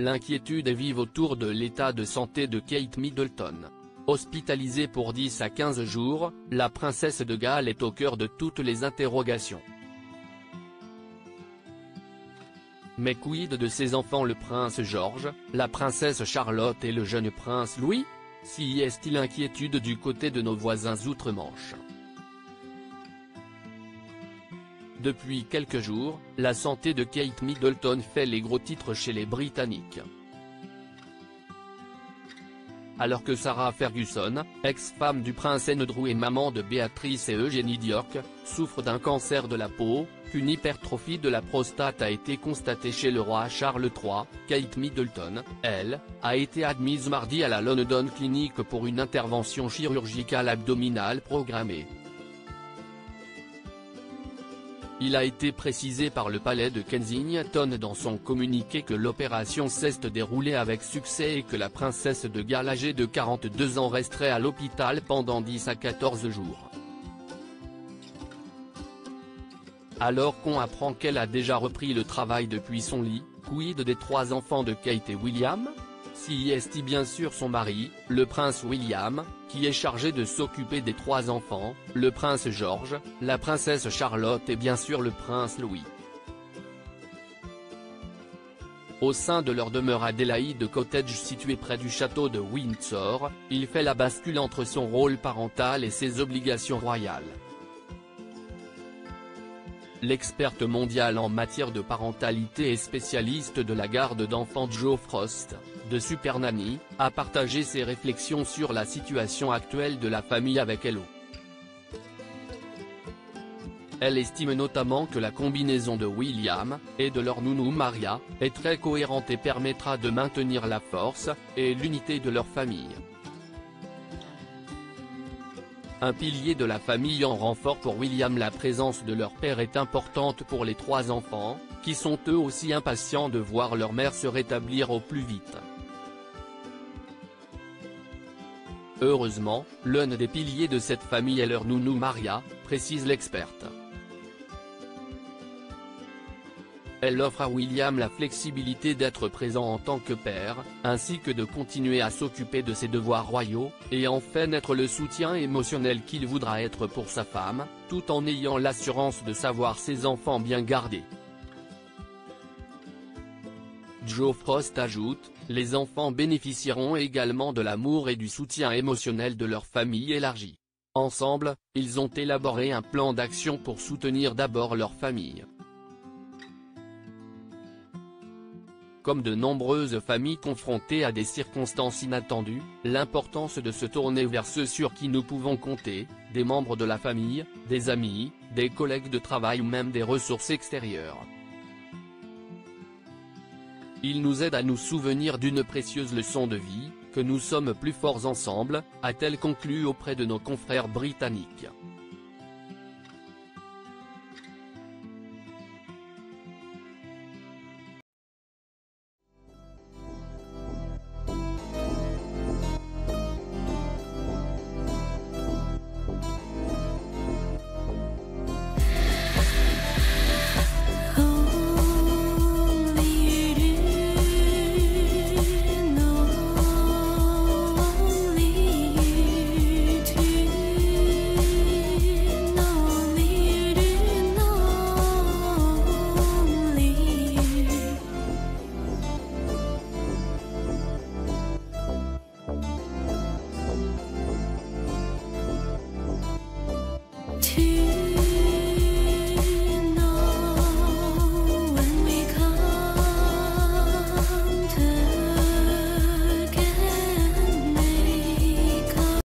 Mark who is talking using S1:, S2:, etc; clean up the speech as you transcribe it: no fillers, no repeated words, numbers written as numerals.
S1: l'inquiétude est vive autour de l'état de santé de Kate Middleton. Hospitalisée pour 10 à 15 jours, la princesse de Galles est au cœur de toutes les interrogations. Mais quid de ses enfants, le prince George, la princesse Charlotte et le jeune prince Louis? Si est-il inquiétude du côté de nos voisins outre-Manche? Depuis quelques jours, la santé de Kate Middleton fait les gros titres chez les Britanniques. Alors que Sarah Ferguson, ex-femme du prince Andrew et maman de Béatrice et Eugénie Diok, souffre d'un cancer de la peau, qu'une hypertrophie de la prostate a été constatée chez le roi Charles III, Kate Middleton, elle, a été admise mardi à la London Clinic pour une intervention chirurgicale abdominale programmée. Il a été précisé par le palais de Kensington dans son communiqué que l'opération s'est déroulée avec succès et que la princesse de Galles âgée de 42 ans resterait à l'hôpital pendant 10 à 14 jours. Alors qu'on apprend qu'elle a déjà repris le travail depuis son lit, quid des 3 enfants de Kate et William? Si est bien sûr son mari, le prince William, qui est chargé de s'occuper des 3 enfants, le prince George, la princesse Charlotte et bien sûr le prince Louis. Au sein de leur demeure Adélaïde Cottage située près du château de Windsor, il fait la bascule entre son rôle parental et ses obligations royales. L'experte mondiale en matière de parentalité et spécialiste de la garde d'enfants Jo Frost, de Super Nanny, a partagé ses réflexions sur la situation actuelle de la famille avec Hello. Elle estime notamment que la combinaison de William, et de leur nounou Maria, est très cohérente et permettra de maintenir la force, et l'unité de leur famille. Un pilier de la famille en renfort pour William. La présence de leur père est importante pour les 3 enfants, qui sont eux aussi impatients de voir leur mère se rétablir au plus vite. Heureusement, l'un des piliers de cette famille est leur nounou Maria, précise l'experte. Elle offre à William la flexibilité d'être présent en tant que père, ainsi que de continuer à s'occuper de ses devoirs royaux, et en fait n'être le soutien émotionnel qu'il voudra être pour sa femme, tout en ayant l'assurance de savoir ses enfants bien gardés. Jo Frost ajoute, les enfants bénéficieront également de l'amour et du soutien émotionnel de leur famille élargie. Ensemble, ils ont élaboré un plan d'action pour soutenir d'abord leur famille. Comme de nombreuses familles confrontées à des circonstances inattendues, l'importance de se tourner vers ceux sur qui nous pouvons compter, des membres de la famille, des amis, des collègues de travail ou même des ressources extérieures. Il nous aide à nous souvenir d'une précieuse leçon de vie, que nous sommes plus forts ensemble, a-t-elle conclu auprès de nos confrères britanniques.